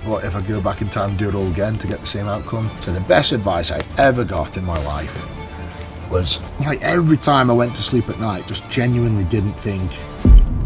but if I go back in time and do it all again to get the same outcome. So the best advice I ever got in my life was, like, every time I went to sleep at night, just genuinely didn't think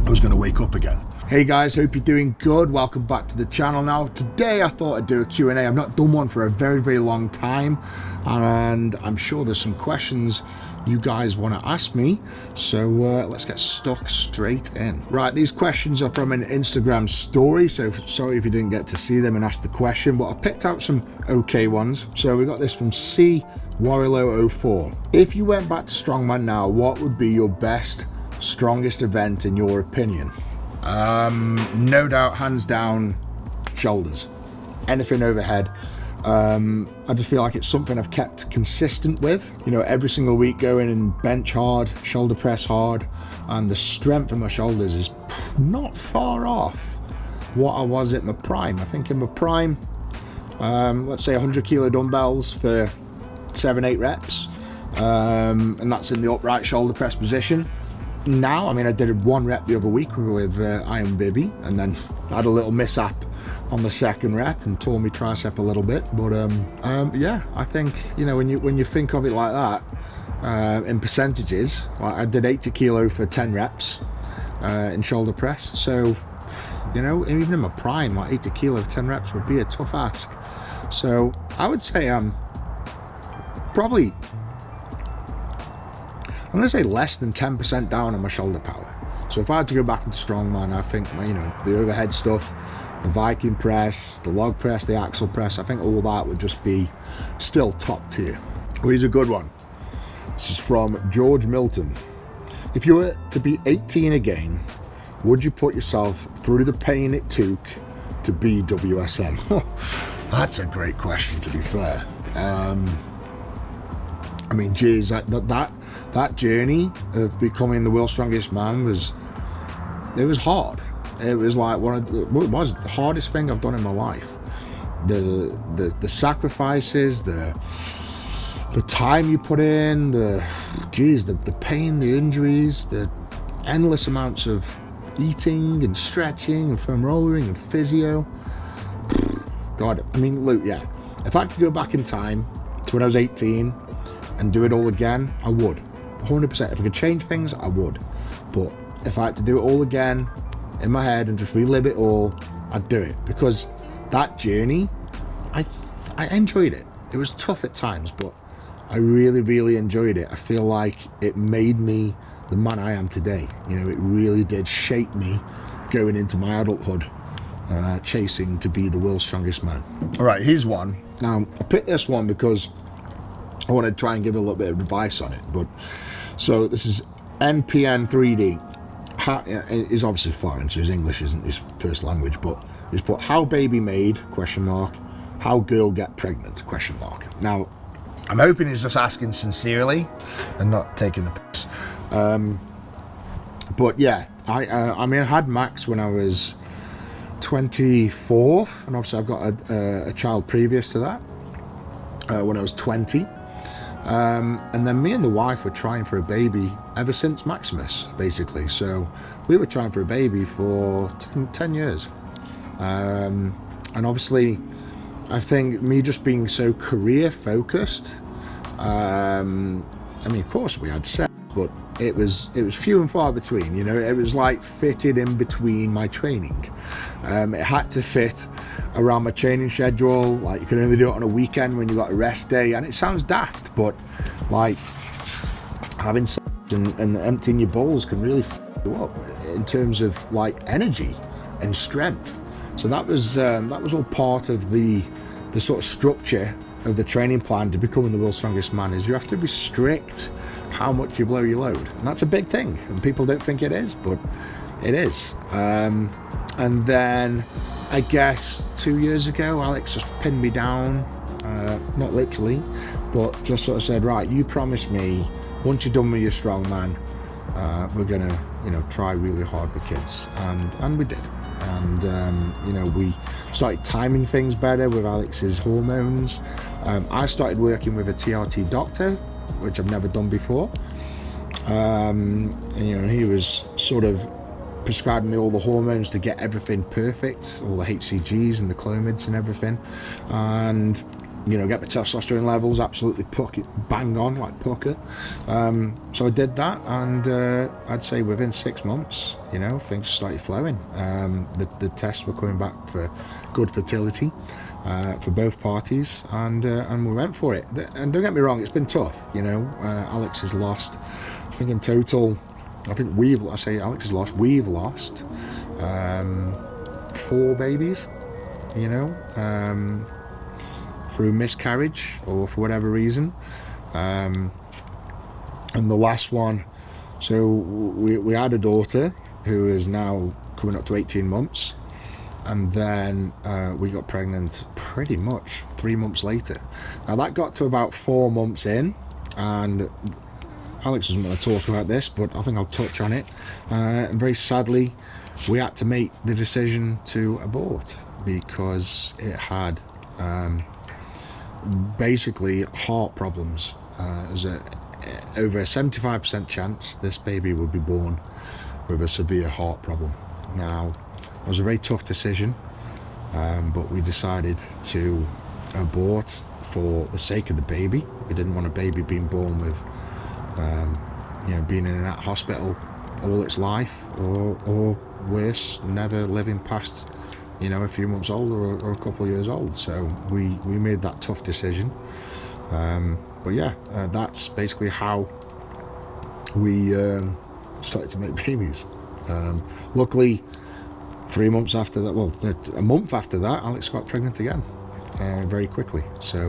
I was going to wake up again. Hey guys, hope you're doing good. Welcome back to the channel. Now today I thought I'd do a Q&A. I've not done one for a very long time, and I'm sure there's some questions you guys want to ask me, so let's get stuck straight in. Right, these questions are from an Instagram story, so sorry if you didn't get to see them and ask the question, but I've picked out some okay ones. So we got this from C Warilo 04. If you went back to Strongman now, what would be your best, strongest event in your opinion? No doubt, hands down, shoulders. Anything overhead. I just feel like it's something I've kept consistent with, you know, every single week going and bench hard, shoulder press hard, and the strength of my shoulders is not far off what I was at my prime. I think in my prime, let's say 100 kilo dumbbells for 7-8 reps, and that's in the upright shoulder press position. Now, I mean, I did 1 rep the other week with Iron Bibby, and then I had a little mishap on the second rep and tore my tricep a little bit. But yeah, I think, you know, when you think of it like that, in percentages, like I did 80 kilo for 10 reps in shoulder press. So, you know, even in my prime, like 80 kilo for 10 reps would be a tough ask. So I would say I'm probably, I'm going to say less than 10% down on my shoulder power. So if I had to go back into Strongman, I think, you know, the overhead stuff, the Viking press, the log press, the axle press, I think all that would just be still top tier. Well, here's a good one. This is from George Milton. If you were to be 18 again, would you put yourself through the pain it took to be WSM? That's a great question, to be fair. I mean, geez, that journey of becoming the world's strongest man was hard. It was like it was the hardest thing I've done in my life. The sacrifices, the time you put in, the pain, the injuries, the endless amounts of eating and stretching and foam rollering and physio. God, I mean, look, yeah. If I could go back in time to when I was 18 and do it all again, I would. 100%. If I could change things, I would. But if I had to do it all again in my head and just relive it all, I'd do it, because that journey, I enjoyed it. It was tough at times, but I really enjoyed it. I feel like it made me the man I am today. You know, it really did shape me going into my adulthood, chasing to be the world's strongest man. All right, here's one. Now, I picked this one because I want to try and give a little bit of advice on it. But so this is NPN 3D. He's obviously foreign, so his English isn't his first language, but he's put how baby made, ? How girl get pregnant, ? Now, I'm hoping he's just asking sincerely and not taking the piss. But yeah, I mean, I had Max when I was 24, and obviously I've got a child previous to that, when I was 20. And then me and the wife were trying for a baby ever since Maximus, basically. So we were trying for a baby for 10 years. And obviously, I think me just being so career focused, I mean, of course we had sex, but it was few and far between, you know. It was like fitted in between my training. It had to fit around my training schedule. Like, you can only do it on a weekend when you got a rest day, and it sounds daft, but like having sex and emptying your balls can really f you up in terms of like energy and strength. So that was all part of the sort of structure of the training plan to becoming the world's strongest man. Is you have to restrict how much you blow your load, and that's a big thing, and people don't think it is, but it is. And then I guess 2 years ago, Alex just pinned me down, not literally, but just sort of said, right, you promised me once you're done with your strongman, we're gonna, you know, try really hard with kids, and we did. And you know, we started timing things better with Alex's hormones. I started working with a TRT doctor, which I've never done before, and you know, he was sort of prescribing me all the hormones to get everything perfect, all the HCGs and the clomids and everything, and you know, get my testosterone levels absolutely bang on, like pucker. So I did that, and I'd say within 6 months, you know, things started flowing. The tests were coming back for good fertility for both parties, and we went for it. And don't get me wrong, it's been tough. You know, Alex has lost, I think in total, we've lost 4 babies, you know, through miscarriage or for whatever reason, and the last one, so we had a daughter who is now coming up to 18 months, and then we got pregnant pretty much 3 months later. Now that got to about 4 months in, and Alex doesn't want to talk about this, but I think I'll touch on it, and very sadly we had to make the decision to abort because it had basically heart problems. There's over a 75% chance this baby would be born with a severe heart problem. Now, it was a very tough decision, but we decided to abort for the sake of the baby. We didn't want a baby being born with, you know, being in that hospital all its life, or worse, never living past, you know, a few months old or a couple of years old. So we made that tough decision. But yeah, that's basically how we started to make babies. Luckily, 3 months after that, well, a month after that, Alex got pregnant again, very quickly. So,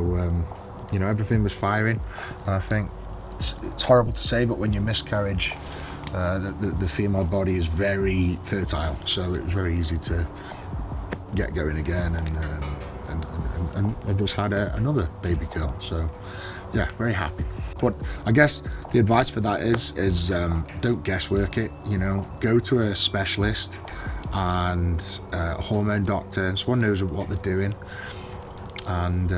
you know, everything was firing. And I think it's horrible to say, but when you miscarriage, the female body is very fertile. So it was very easy to get going again, and I just had another baby girl. So yeah, very happy. But I guess the advice for that is don't guesswork it. You know, go to a specialist and a hormone doctor, and someone knows what they're doing, and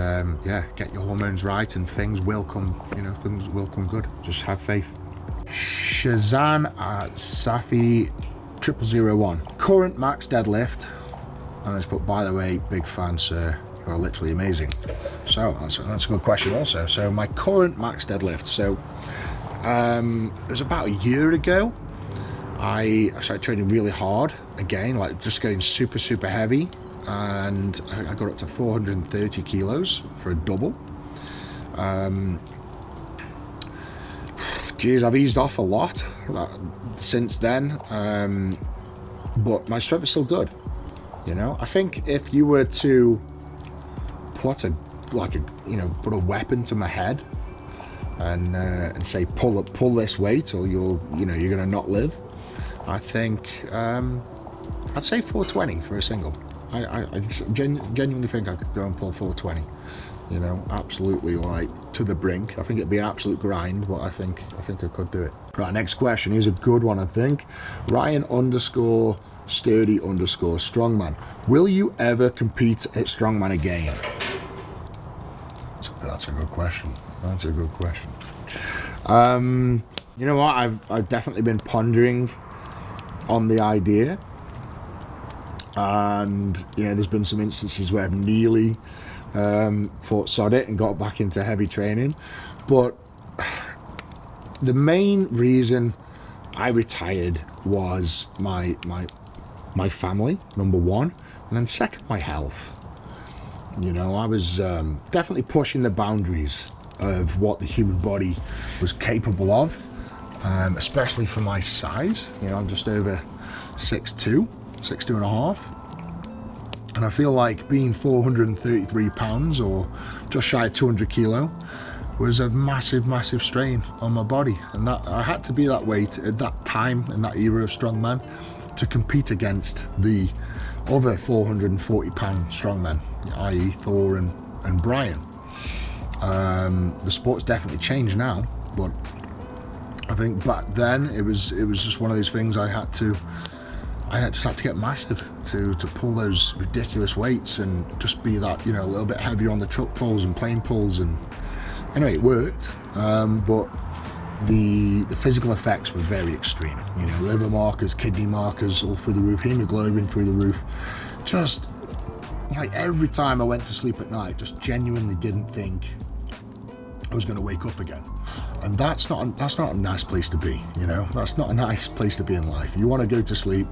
yeah, get your hormones right, and things will come. You know, things will come good. Just have faith. Shazan at Safi 0001. Current max deadlift. And it's put, by the way, big fan, sir. You're literally amazing. So that's a good question also. So my current max deadlift. So it was about a year ago. I started training really hard again, like just going super heavy, and I got up to 430 kilos for a double. Geez, I've eased off a lot since then, but my strength is still good. You know, I think if you were to put a weapon to my head and say pull this weight or you're gonna not live, I think I'd say 420 for a single. I genuinely think I could go and pull 420. You know, absolutely, like to the brink. I think it'd be an absolute grind, but I think I could do it. Right, next question. Here's a good one, I think. Ryan _sturdy _strongman. Will you ever compete at strongman again? That's a good question. That's a good question. You know what? I've definitely been pondering on the idea, and you know, there's been some instances where I've nearly thought sod it and got back into heavy training, but the main reason I retired was my family, number one, and then second, my health. You know, I was definitely pushing the boundaries of what the human body was capable of, especially for my size. You know, I'm just over 6'2", 6'2 and a half. And I feel like being 433 pounds or just shy of 200 kilo was a massive strain on my body. And that I had to be that weight at that time, in that era of strongman, to compete against the other 440 pound strongmen, i.e. Thor and Brian. The sport's definitely changed now, but I think back then it was just one of those things I had to get massive to pull those ridiculous weights and just be that, you know, a little bit heavier on the truck pulls and plane pulls, and anyway, it worked. But the physical effects were very extreme. You know, liver markers, kidney markers, all through the roof, hemoglobin through the roof. Just like every time I went to sleep at night, just genuinely didn't think I was going to wake up again. And that's not a nice place to be. You know, that's not a nice place to be in life. You want to go to sleep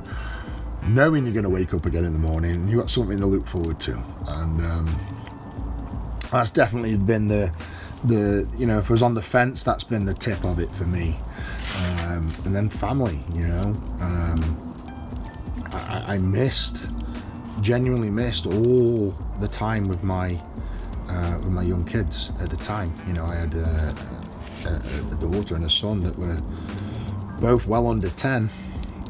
knowing you're going to wake up again in the morning, and you've got something to look forward to. And that's definitely been the you know, if I was on the fence, that's been the tip of it for me. And then family, you know, I genuinely missed all the time with my young kids at the time. You know, I had a daughter and a son that were both well under 10,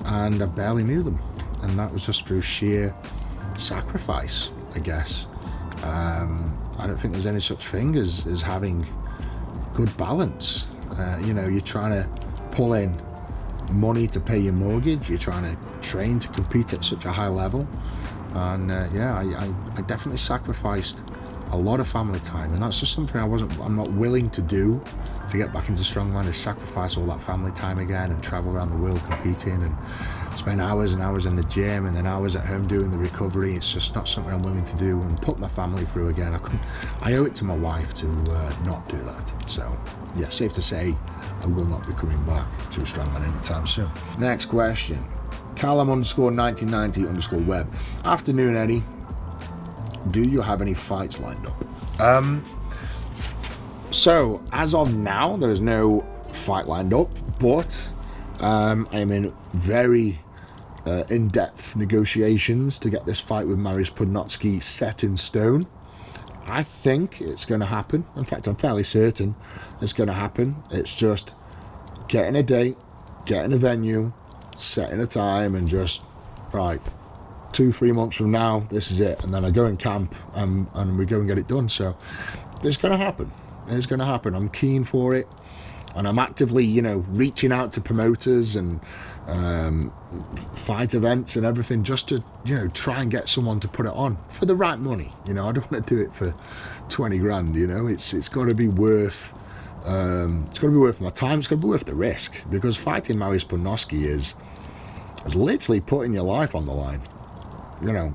and I barely knew them, and that was just through sheer sacrifice, I guess. I don't think there's any such thing as having good balance. You know, you're trying to pull in money to pay your mortgage, you're trying to train to compete at such a high level, and yeah, I definitely sacrificed a lot of family time, and that's just something I'm not willing to do to get back into strongman, is sacrifice all that family time again and travel around the world competing and spend hours and hours in the gym and then hours at home doing the recovery. It's just not something I'm willing to do and put my family through again. I owe it to my wife to not do that. So yeah, safe to say I will not be coming back to a strongman anytime soon. Next question, Callum_1990_web. Afternoon, Eddie. Do you have any fights lined up? So as of now, there is no fight lined up, but I am in very in-depth negotiations to get this fight with Mariusz Podnoski set in stone. I think it's going to happen. In fact, I'm fairly certain it's going to happen. It's just getting a date, getting a venue, setting a time, and just, right, 2-3 months from now, this is it. And then I go in camp and we go and get it done. So it's going to happen. It's going to happen. I'm keen for it. And I'm actively, you know, reaching out to promoters and fight events and everything, just to, you know, try and get someone to put it on for the right money. You know, I don't want to do it for 20 grand. You know, it's got to be worth my time. It's got to be worth the risk, because fighting Mariusz Podnoski is literally putting your life on the line. You know,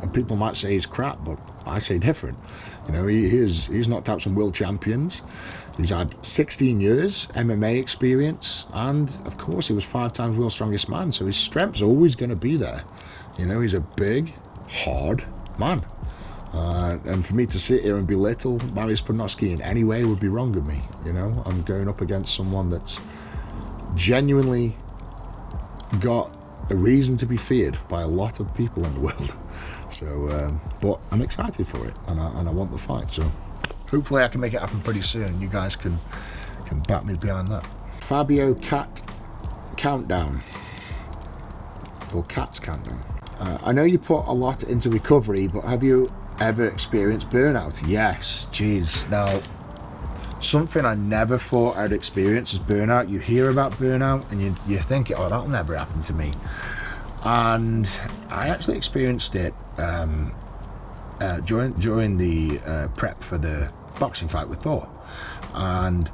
and people might say he's crap, but I say different. You know, he's knocked out some world champions. He's had 16 years MMA experience, and of course he was 5 times world's strongest man, so his strength's always going to be there. You know, he's a big, hard man. And for me to sit here and belittle Mariusz Podnoski in any way would be wrong of me. You know, I'm going up against someone that's genuinely got a reason to be feared by a lot of people in the world. So, but I'm excited for it, and I want the fight. So hopefully I can make it happen pretty soon. You guys can back me behind that. Fabio Cat Countdown, or Cat's Countdown. I know you put a lot into recovery, but have you ever experienced burnout? Yes. Geez. Now, something I never thought I'd experience is burnout. You hear about burnout and you think, oh, that'll never happen to me. And I actually experienced it during the prep for the boxing fight with Thor, and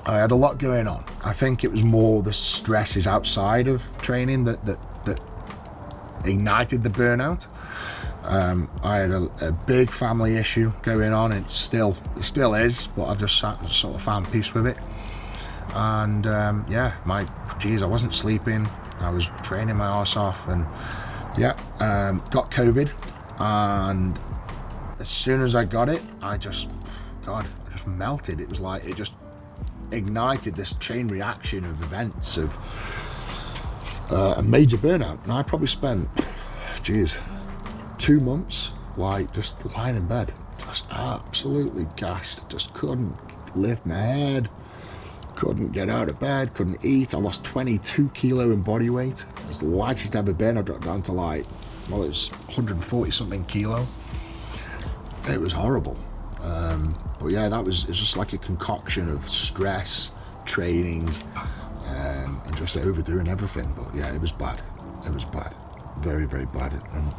I had a lot going on. I think it was more the stresses outside of training that ignited the burnout. I had a big family issue going on. It still is, but I've just sort of found peace with it. And yeah, I wasn't sleeping. I was training my arse off, and yeah, got COVID. And as soon as I got it, I just melted. It was like it just ignited this chain reaction of events of a major burnout. And I probably spent 2 months like just lying in bed, just absolutely gassed, just couldn't lift my head, couldn't get out of bed, couldn't eat. I lost 22 kilo in body weight. It was the lightest I've ever been. I dropped down to it was 140 something kilo. It was horrible. But yeah, it was just like a concoction of stress, training, and just overdoing everything. But yeah, it was bad. Very, very bad. And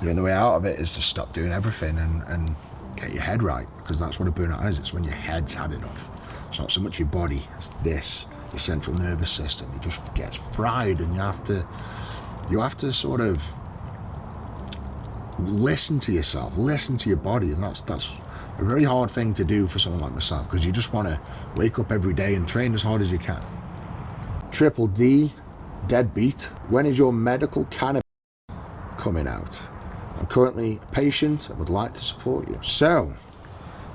the only way out of it is to stop doing everything and get your head right, because that's what a burnout is. It's when your head's had enough. It's not so much your body, it's this, your central nervous system. It just gets fried, and you have to sort of listen to yourself, listen to your body, and that's a very hard thing to do for someone like myself, because you just want to wake up every day and train as hard as you can. Triple D, deadbeat. When is your medical cannabis coming out? I'm currently a patient and would like to support you. So,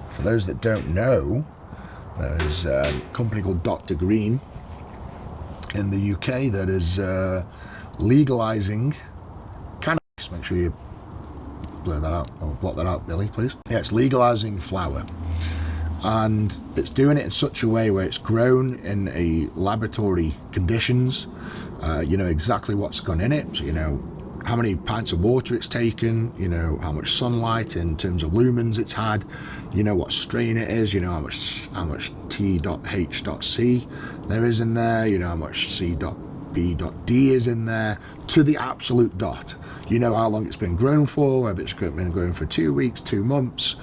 for those that don't know, there's a company called Dr. Green in the UK that is legalizing cannabis. Make sure you blur that out, or blot that out, Billy, please. Yeah, it's legalizing flower, and it's doing it in such a way where it's grown in a laboratory conditions. You know exactly what's gone in it, so you know how many pints of water it's taken, you know how much sunlight in terms of lumens it's had, you know what strain it is, you know how much T.H.C there is in there, you know how much C.B.D is in there, to the absolute dot. You know how long it's been grown for, whether it's been grown for 2 weeks, 2 months,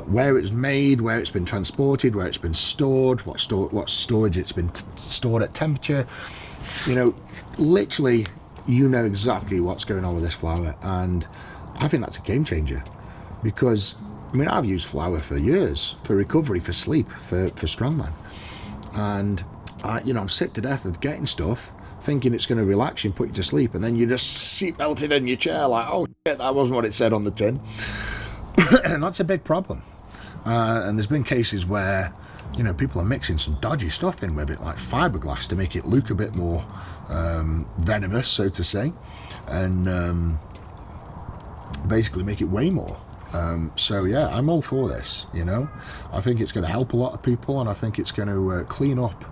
where it's made, where it's been transported, where it's been stored, what storage it's been stored at temperature. You know, literally, you know exactly what's going on with this flower, and I think that's a game changer, because I mean, I've used flower for years for recovery, for sleep, for Strongman, and you know, I'm sick to death of getting stuff thinking it's going to relax you and put you to sleep, and then you just seat belted in your chair like, oh shit, that wasn't what it said on the tin. And that's a big problem, and there's been cases where, you know, people are mixing some dodgy stuff in with it, like fiberglass, to make it look a bit more venomous, so to say, and basically make it weigh more. So yeah, I'm all for this, you know. I think it's going to help a lot of people, and I think it's going to clean up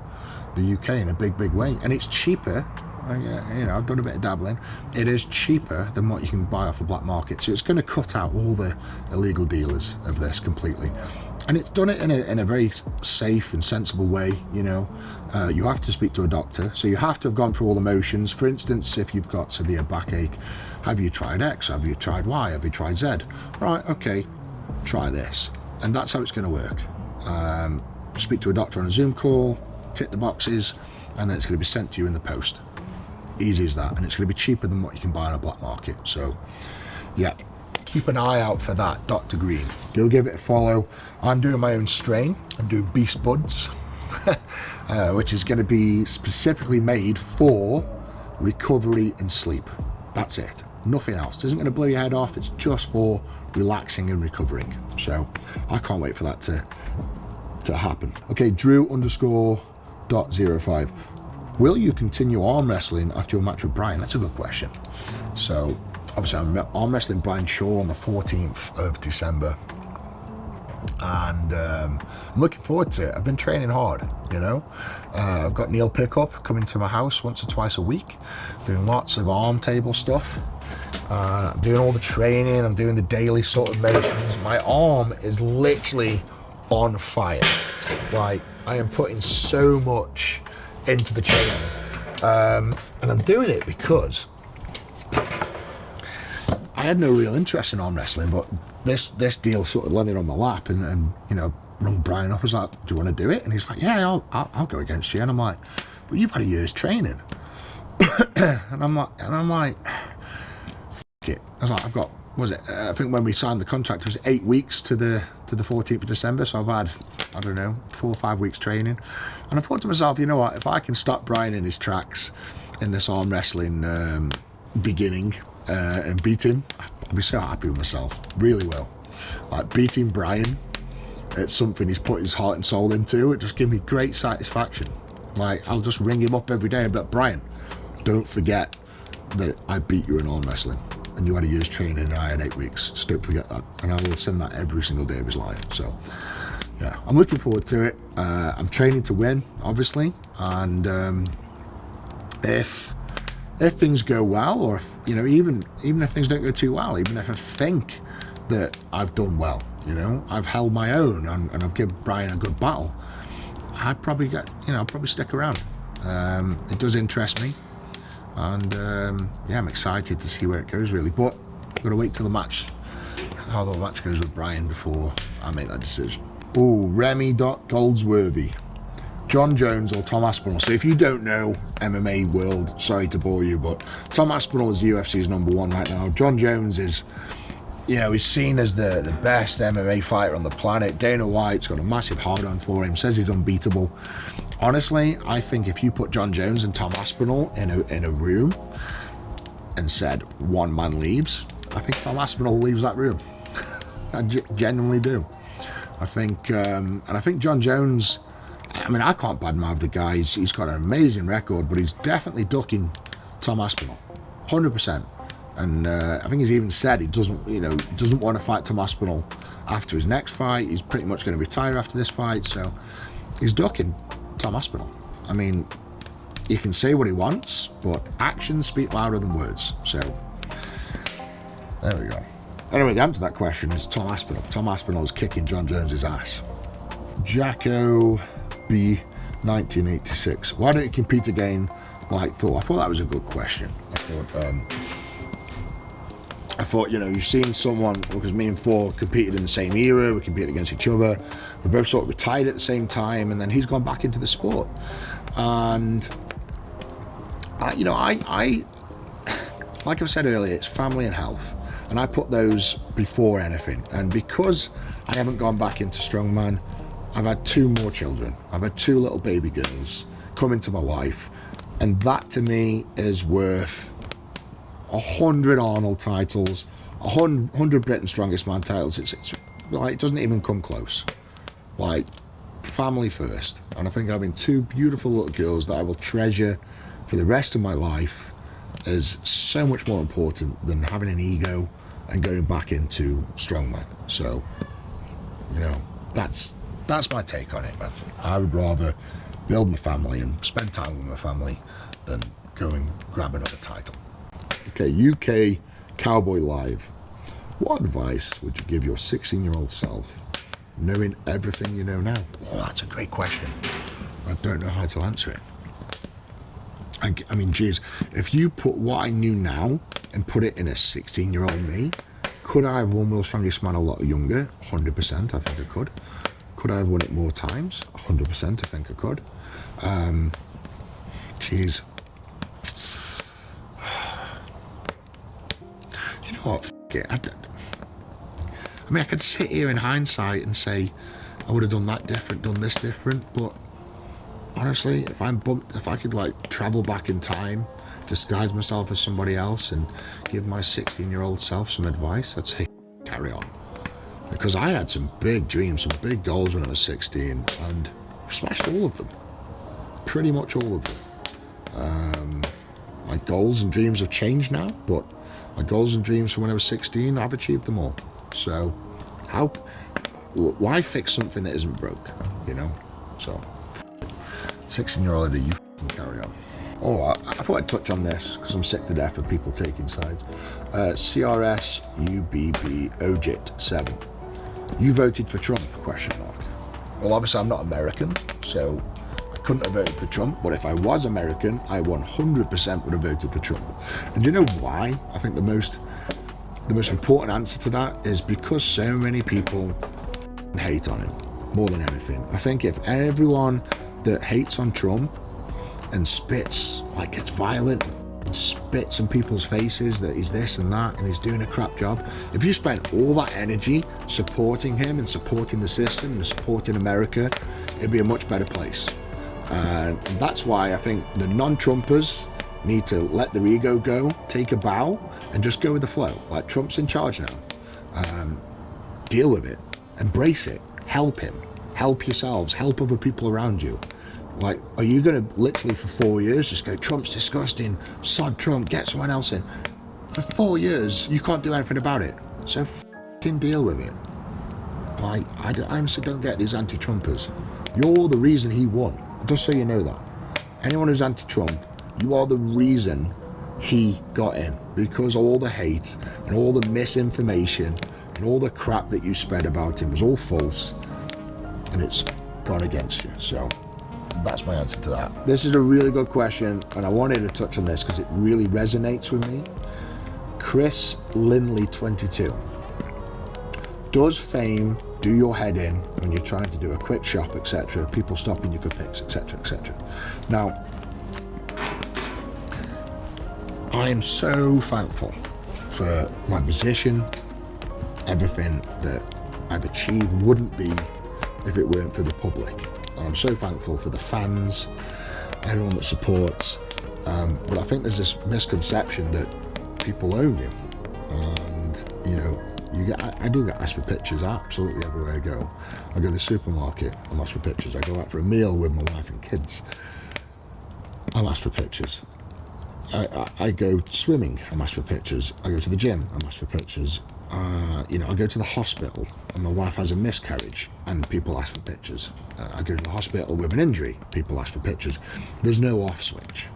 the UK in a big way, and it's cheaper. You know, I've done a bit of dabbling. It is cheaper than what you can buy off the black market, so it's going to cut out all the illegal dealers of this completely. And it's done it in a very safe and sensible way. You know, you have to speak to a doctor, so you have to have gone through all the motions. For instance, if you've got severe backache, have you tried X? Have you tried Y? Have you tried Z? Right, okay, try this. And that's how it's going to work. Speak to a doctor on a Zoom call, tick the boxes, and then it's going to be sent to you in the post. Easy as that, and it's going to be cheaper than what you can buy on a black market. So yeah, keep an eye out for that, Dr. Green. Go give it a follow. I'm doing my own strain. I'm doing Beast Buds, which is going to be specifically made for recovery and sleep. That's it, nothing else. It isn't going to blow your head off, it's just for relaxing and recovering. So I can't wait for that to happen. Okay, Drew_.05. Will you continue arm wrestling after your match with Brian? That's a good question. So obviously I'm arm wrestling Brian Shaw on the 14th of December, and I'm looking forward to it. I've been training hard, you know. I've got Neil Pickup coming to my house once or twice a week, doing lots of arm table stuff. I'm doing all the training, I'm doing the daily sort of motions. My arm is literally on fire. Like, I am putting so much into the training, and I'm doing it because I had no real interest in arm wrestling, but this deal sort of landed on my lap, and you know, rung Brian up. I was like, do you want to do it? And he's like, yeah, I'll go against you. And I'm like, but you've had a year's training. and I'm like, F it. I was like, I've got, what was it, I think when we signed the contract, it was 8 weeks to the 14th of December, so I've had, I don't know, 4 or 5 weeks training. And I thought to myself, you know what, if I can stop Brian in his tracks in this arm wrestling beginning and beat him, I'd be so happy with myself, really will. Like, beating Brian at something he's put his heart and soul into, it just gives me great satisfaction. Like, I'll just ring him up every day and be like, Brian, don't forget that I beat you in arm wrestling, and you had a year's training and I had 8 weeks. Just don't forget that. And I will send that every single day of his life. So yeah, I'm looking forward to it. I'm training to win, obviously, and if things go well, or if, you know, even if things don't go too well, even if I think that I've done well, you know, I've held my own, and I've given Brian a good battle, I'd probably I'll probably stick around. It does interest me, and yeah, I'm excited to see where it goes, really. But I've got to wait till the match, how the match goes with Brian, before I make that decision. Oh, Remy.Goldsworthy. John Jones or Tom Aspinall. So if you don't know MMA world, sorry to bore you, but Tom Aspinall is UFC's #1 right now. John Jones is, you know, he's seen as the best MMA fighter on the planet. Dana White's got a massive hard-on for him, says he's unbeatable. Honestly, I think if you put John Jones and Tom Aspinall in a room and said one man leaves, I think Tom Aspinall leaves that room. I genuinely do. I think, and I think John Jones, I mean, I can't badmouth the guy. He's got an amazing record, but he's definitely ducking Tom Aspinall, 100%. And I think he's even said he doesn't want to fight Tom Aspinall after his next fight. He's pretty much going to retire after this fight, so he's ducking Tom Aspinall. I mean, he can say what he wants, but actions speak louder than words. So there we go. Anyway, the answer to that question is Tom Aspinall. Tom Aspinall is kicking John Jones's ass. Jacko B 1986. Why don't you compete again like Thor? I thought that was a good question. I thought, you know, you've seen someone, because me and Thor competed in the same era, we competed against each other, we both sort of retired at the same time, and then he's gone back into the sport. And I like I've said earlier, it's family and health, and I put those before anything. And because I haven't gone back into strongman, I've had 2 more children. I've had 2 little baby girls come into my life, and that to me is worth 100 Arnold titles, 100 Britain's Strongest Man titles. It's like, it doesn't even come close. Like, family first. And I think having 2 beautiful little girls that I will treasure for the rest of my life is so much more important than having an ego and going back into strongman. So, you know, that's my take on it, man. I would rather build my family and spend time with my family than go and grab another title. Okay, UK Cowboy Live. What advice would you give your 16-year-old self, knowing everything you know now? Oh, that's a great question. I don't know how to answer it. I mean, geez, if you put what I knew now and put it in a 16-year-old me, could I have won World's Strongest Man a lot younger? 100%, I think I could. Could I have won it more times? 100%, I think I could. Geez. You know what? F it. I mean, I could sit here in hindsight and say I would have done that different, done this different, but honestly, if I could like travel back in time, disguise myself as somebody else and give my 16-year-old self some advice, I'd say carry on. Because I had some big dreams, some big goals when I was 16, and smashed all of them. Pretty much all of them. My goals and dreams have changed now, but my goals and dreams from when I was 16, I've achieved them all. So, why fix something that isn't broke, you know? So, 16-year-old, you can carry on. Oh, I thought I'd touch on this, because I'm sick to death of people taking sides. CRS UBB OJIT 7. You voted for Trump, ? Well, obviously I'm not American, so I couldn't have voted for Trump, but if I was American, I 100% would have voted for Trump. And do you know why? I think the most important answer to that is because so many people hate on him, more than anything. I think if everyone that hates on Trump and spits, like gets violent, and spits in people's faces that he's this and that and he's doing a crap job, if you spent all that energy supporting him and supporting the system and supporting America, it'd be a much better place. And that's why I think the non-Trumpers need to let their ego go, take a bow, and just go with the flow. Like, Trump's in charge now. Deal with it, embrace it, help him, help yourselves, help other people around you. Like, are you going to literally for 4 years just go, Trump's disgusting, sod Trump, get someone else in? For 4 years, you can't do anything about it. So f***ing deal with it. Like, I honestly don't get these anti-Trumpers. You're the reason he won. Just so you know that. Anyone who's anti-Trump, you are the reason he got in. Because all the hate and all the misinformation and all the crap that you spread about him was all false. And it's gone against you. So that's my answer to that. This is a really good question, and I wanted to touch on this because it really resonates with me. Chris Linley 22. does fame do your head in when you're trying to do a quick shop, etc.? People stopping you for pics, etc., etc. Now, I am so thankful for my position. Everything that I've achieved wouldn't be if it weren't for the public. And I'm so thankful for the fans, everyone that supports. But I think there's this misconception that people own you. And, you know, I do get asked for pictures absolutely everywhere I go. I go to the supermarket, I'm asked for pictures. I go out for a meal with my wife and kids, I'm asked for pictures. I go swimming, I'm asked for pictures. I go to the gym, I'm asked for pictures. You know, I go to the hospital and my wife has a miscarriage and people ask for pictures. I go to the hospital with an injury, people ask for pictures. There's no off switch.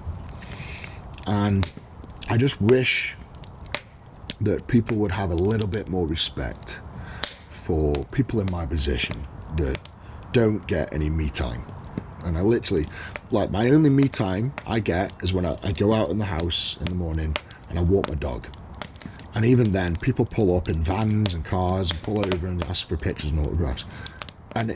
And I just wish that people would have a little bit more respect for people in my position that don't get any me time. And I literally, like, my only me time I get is when I go out in the house in the morning and I walk my dog. And even then, people pull up in vans and cars and pull over and ask for pictures and autographs. And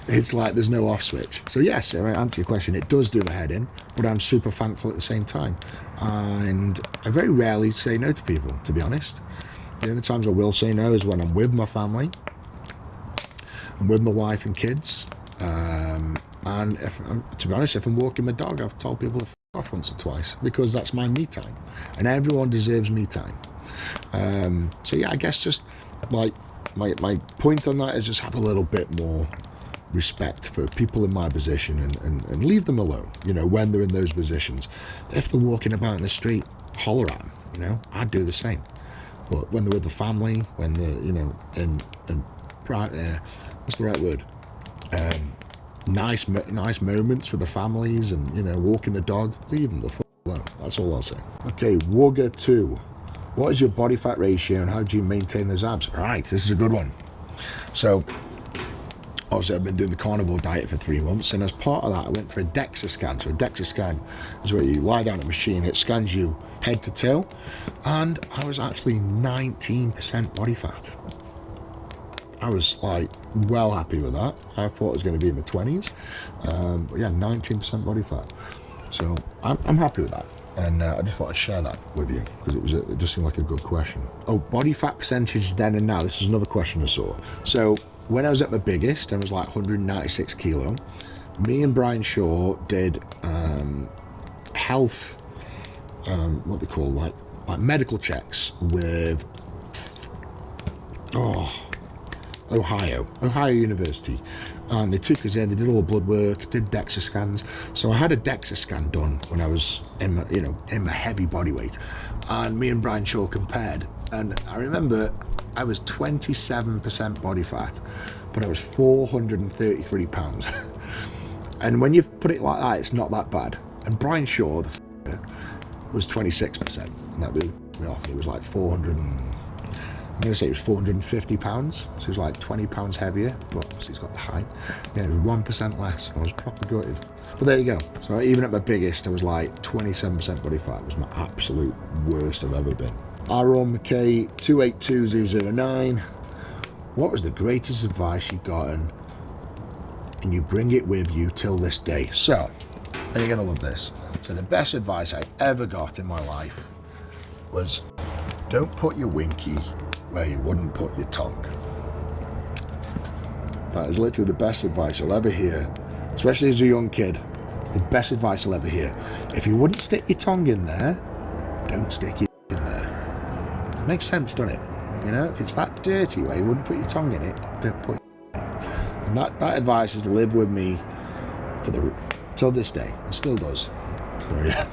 it's like there's no off switch. So yes, to answer your question, it does do my head in, but I'm super thankful at the same time. And I very rarely say no to people, to be honest. The only times I will say no is when I'm with my family, I'm with my wife and kids. And to be honest, if I'm walking my dog, I've told people to f off once or twice because that's my me time. And everyone deserves me time. So yeah, I guess just like my point on that is just have a little bit more respect for people in my position and leave them alone, you know, when they're in those positions. If they're walking about in the street, holler at them, you know, I'd do the same. But when they're with the family, when they're, you know, in what's the right word? Nice moments with the families and, you know, walking the dog, leave them the f alone. That's all I'll say. Okay, Wugger 2. What is your body fat ratio and how do you maintain those abs? All right, this is a good one. So, obviously I've been doing the carnivore diet for 3 months, and as part of that I went for a Dexter Scan. So a Dexter Scan is where you lie down at a machine, it scans you head to toe, and I was actually 19% body fat. I was like well happy with that. I thought it was going to be in the 20s, but yeah, 19% body fat. So I'm happy with that. And I just thought I'd share that with you because it just seemed like a good question. Oh, body fat percentage then and now. This is another question I saw. So when I was at my biggest, I was like 196 kilo. Me and Brian Shaw did health, what they call like medical checks with Ohio University, and they took us in, they did all the blood work, did DEXA scans. So I had a DEXA scan done when I was in my, you know, in my heavy body weight, and me and Brian Shaw compared, and I remember I was 27% body fat, but I was 433 pounds. And when you put it like that, it's not that bad. And Brian Shaw, was 26%, and that blew me off. It was like 400 and I'm going to say it was 450 pounds, so it was like 20 pounds heavier, but obviously he's got the height. Yeah, it was 1% less. I was proper gutted. But there you go. So even at my biggest, I was like 27% body fat. It was my absolute worst I've ever been. Aaron McKay 282009. What was the greatest advice you've gotten and you bring it with you till this day? So, and you're going to love this. So the best advice I ever got in my life was don't put your winky where you wouldn't put your tongue. That is literally the best advice you'll ever hear, especially as a young kid. It's the best advice you'll ever hear. If you wouldn't stick your tongue in there, don't stick your in there. It makes sense, doesn't it? You know, if it's that dirty where you wouldn't put your tongue in it, don't put it in it. And that advice has lived with me till this day. It still does. So yeah.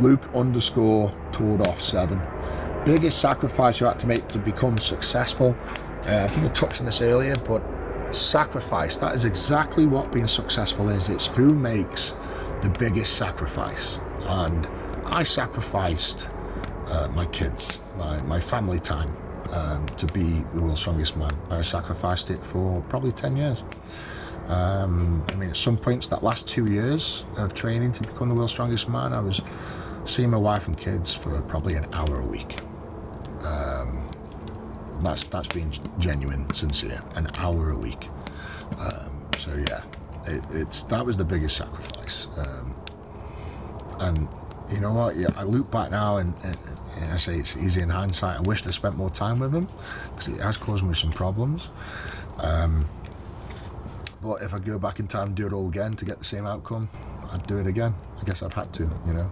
Luke_toured_off7. Biggest sacrifice you had to make to become successful. I think I touched on this earlier, but sacrifice, that is exactly what being successful is. It's who makes the biggest sacrifice. And I sacrificed my kids, my family time to be the world's strongest man. I sacrificed it for probably 10 years. I mean, at some points, that last 2 years of training to become the world's strongest man, I was seeing my wife and kids for probably an hour a week. That's being genuine, sincere. An hour a week. So yeah, that was the biggest sacrifice. And you know what? Yeah, I look back now and I say it's easy in hindsight. I wished I spent more time with him because it has caused me some problems. But if I go back in time and do it all again to get the same outcome, I'd do it again. I guess I've had to, you know.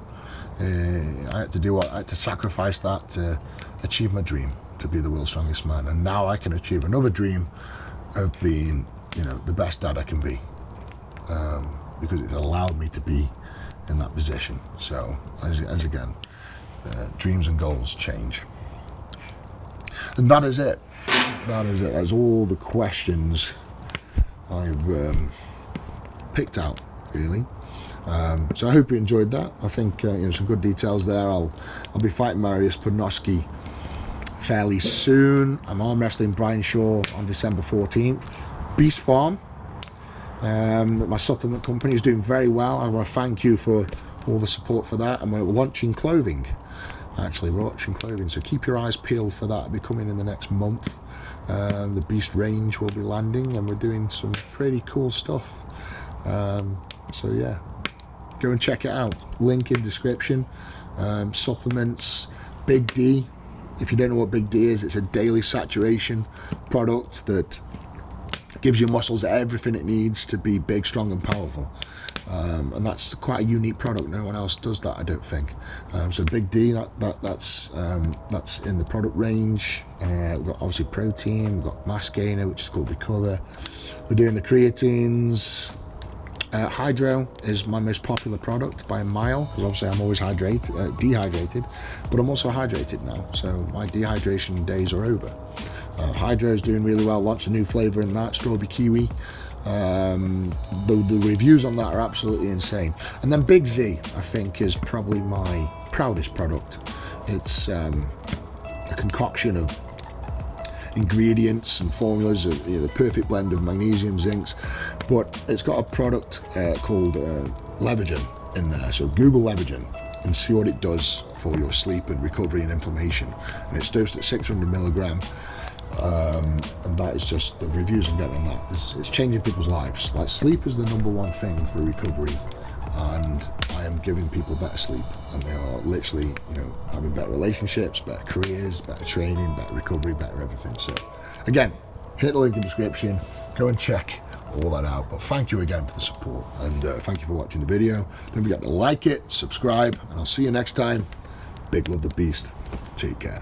I had to do what I had to sacrifice that to achieve my dream to be the world's strongest man. And now I can achieve another dream of being, you know, the best dad I can be, because it's allowed me to be in that position. So as again, dreams and goals change. And that is it. That's all the questions I've picked out, really. So I hope you enjoyed that. I think you know, some good details there. I'll be fighting Mariusz Podnoski fairly soon. I'm arm wrestling Brian Shaw on December 14th. Beast Farm, my supplement company, is doing very well. I want to thank you for all the support for that. And we're launching clothing. Actually, we're launching clothing, so keep your eyes peeled for that. It'll be coming in the next month. The Beast range will be landing, and we're doing some pretty cool stuff. So yeah, go and check it out. Link in description. Supplements, Big D. If you don't know what Big D is, it's a daily saturation product that gives your muscles everything it needs to be big, strong and powerful. And that's quite a unique product. No one else does that, I don't think. So Big D, that's in the product range. We've got obviously protein, we've got mass gainer, which is called Recover. We're doing the creatines. Hydro is my most popular product by a mile, because obviously I'm always dehydrated, but I'm also hydrated now, so my dehydration days are over. Hydro is doing really well. Launched a new flavour in that, strawberry kiwi. The reviews on that are absolutely insane. And then Big Z, I think, is probably my proudest product. It's a concoction of ingredients and formulas, you know, the perfect blend of magnesium, zincs, but it's got a product called Levagen in there. So Google Levagen and see what it does for your sleep and recovery and inflammation. And it's dosed at 600 milligram. And that is just, the reviews I'm getting on that, it's changing people's lives. Like, sleep is the #1 thing for recovery, and I am giving people better sleep, and they are literally, you know, having better relationships, better careers, better training, better recovery, better everything. So again, hit the link in the description, go and check all that out. But thank you again for the support, and thank you for watching the video. Don't forget to like it, subscribe, and I'll see you next time. Big love, the Beast. Take care.